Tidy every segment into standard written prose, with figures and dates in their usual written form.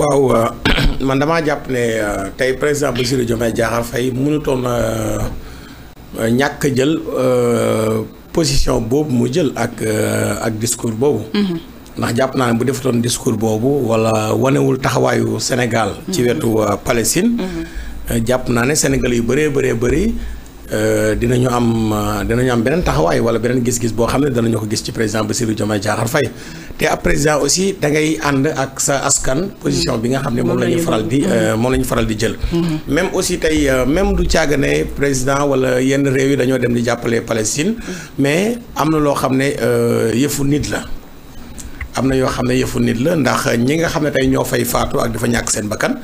waaw man damaa jàpp ne tey président Bassirou Diomaye Diakhar Faye mënutoon ñàkk a jël position boobu mu jël ak discours boobu. ndax jàpp naa ne bu defatoon discours boobu wala wanewul taxawaayu Sénégal. ci wetu Palestine. jàpp naa ne Sénégal yu bëree bëri dinañu am beneen taxawaay wala beneen gis-gis boo xam ne danañu ko gis ci président Bassirou Diomaye Diakhar Faye te ab président aussi da ngay ànd ak sa askan position bi nga xam ne moom la ñu faral di jël. même aussi tey même du caagane président wala yenn réew yi dañoo dem di jàppale Palestine mais am na loo xam ne yëfu nit la. am na yoo xam ne yëfu nit la ndax ñi nga xam ne tey ñoo fay faatu ak dafa ñàkk seen bakkan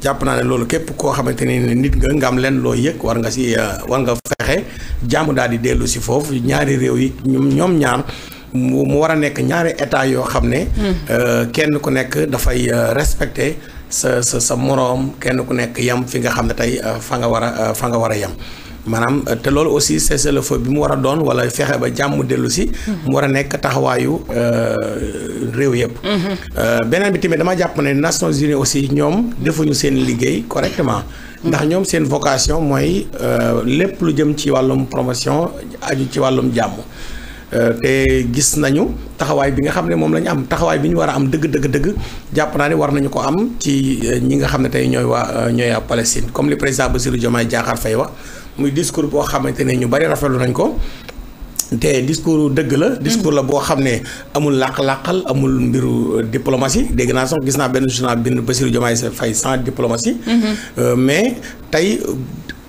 jàpp naa ne loolu képp koo xamante ni nit nga am leen loo yëg war nga fexe jàmm daal di dellu si foofu ñaari réew yi ñoom ñaar mu war a nekk ñaari état yoo xam ne kenn ku nekk dafay respecter sa moroom kenn ku nekk yam fi nga xam ne tey fa nga war a yam maanaam te loolu aussi cessez-le-feu bi mu war a doon wala fexe ba jàmm dellu si mu war a nekk taxawaayu réew yëpp. beneen bi tamit dama jàpp ne Nations Unies aussi ñoom defuñu seen liggéey correctement ndax ñoom seen vocation mooy lépp lu jëm ci wàllum promotion aju ci wàllum jàmm te gis nañu taxawaay bi nga xam ne moom la ñu am taxawaay bi ñu war a am dëgg jàpp naa ne war nañu ko am ci ñi nga xam ne tey ñooy waa Palestine comme li président Bassirou Diomaye Diakhar Faye wax muy discours boo xamante ne ñu bari rafetlu nañ ko te discours dëgg la. discours la boo xam ne amul làq-làqal amul mbiru diplomatie dégg naa sax gis naa benn journal bind Bassirou Diomaye Faye sans diplomatie. mais tey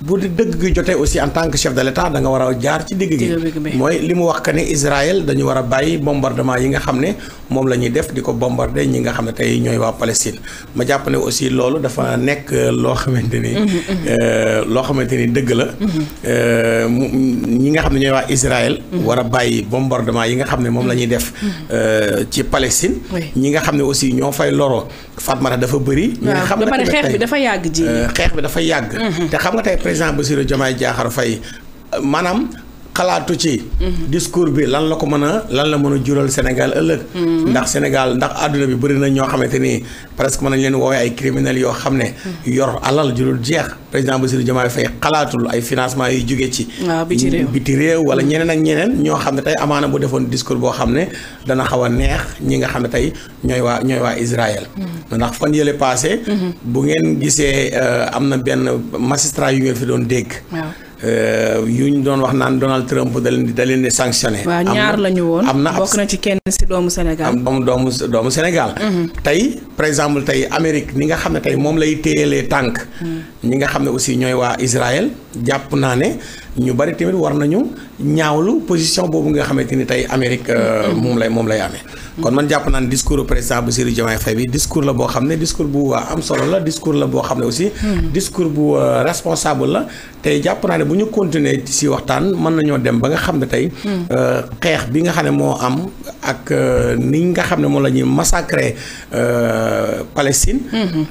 bu dëgg gi jotee aussi en tant que chef de l'État da nga war a jaar ci digg gi. mooy li mu wax que ne Israël dañu war a bàyyi bombardement yi nga xam ne moom la ñuy def di ko bombarder ñi nga xam ne tey ñooy waa Palestine ma jàpp ne aussi loolu dafa nekk loo xamante ni dëgg la. ñi nga xam ne ñooy waa Israël. war a bàyyi bombardement yi nga xam ne moom la ñuy def ci Palestine. ñi nga xam ne aussi ñoo fay loro Fatmata dafa bëri. ñi nga xam ne xeex bi dafa yàgg ji. xeex bi dafa yàgg. te xam nga tey président Bassirou Diomaye Diakhar Faye maanaam xalaatu ci discours bi lan la mën a jural Sénégal ëllëg ndax àdduna bi bëri na ñoo xamante ni presque mën nañ leen woowee ay criminels yoo xam ne yor alal ju dul jeex président Bassirou Diomaye Faye xalaatul ay financement yu jóge ci biti réew wala ñeneen ak ñeneen ñoo xam ne tey amaana bu defoon discours boo xam ne dana xaw a neex ñi nga xam ne tey ñooy waa Israël ndax fan yële passé bu ngeen gisee am na benn magistrat yu ngeen fi doon dégg yu ñu doon wax naan Donald Trump da leen di sanctionné. waaw ñaar la ñu woon. am na bokk na ci kenn ci doomu Sénégal. doomu Sénégal. tey par exemple tey Amérique ni nga xam ne tey moom lay téyelee tànk. ñi nga xam ne aussi ñooy waa Israël jàpp naa ne ñu bari tamit war nañu ñaawlu position boobu nga xamante ni tey Amérique moom lay amee. kon man jàpp naa ne discours président Bassirou Diomaye Faye bi discours la boo xam ne discours bu am solo la discours la boo xam ne aussi. discours bu responsable la te jàpp naa ne bu ñu continuer ci waxtaan mën nañoo dem ba nga xam ne tey. xeex bi nga xam ne moo am ak ni nga xam ne moom la ñuy massacrer Palestine.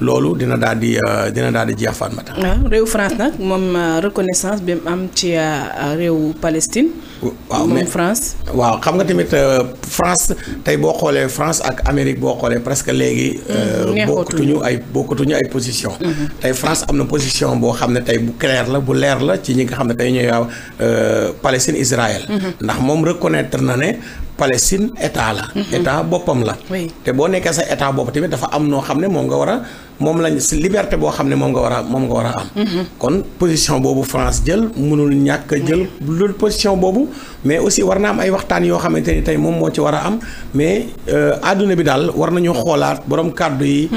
loolu dina daal di jeex fan ma tax. waaw réew France nag moom reconnaissance bi mu am ci réew Palestine. waaw moom France. waaw xam nga tamit France tey boo xoolee France ak Amérique boo xoolee presque léegi. bokkatuñu ay position tey France am na position boo xam ne tey bu clair la bu leer la ci ñi nga xam ne tey ñooy waaw Palestine Israël. ndax moom reconnaître na ne Palestine état la. état boppam la. te boo nekkee sa état bopp tamit dafa am noo xam ne moom lañ si liberté boo xam ne moom nga war a am. kon position boobu France jël mënul ñàkk a jël loolu position boobu mais aussi war na am ay waxtaan yoo xamante ni tey moom moo ci war a am mais àdduna bi daal war nañu xoolaat borom kàddu yi.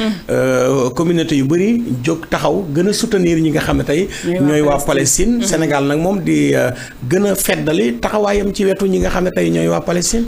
communauté yu bëri jóg taxaw gën a soutenir ñi nga xam ne tey. ñooy waa Palestine. Sénégal nag moom di gën a feddali taxawaayam ci wetu ñi nga xam ne tey ñooy waa Palestine.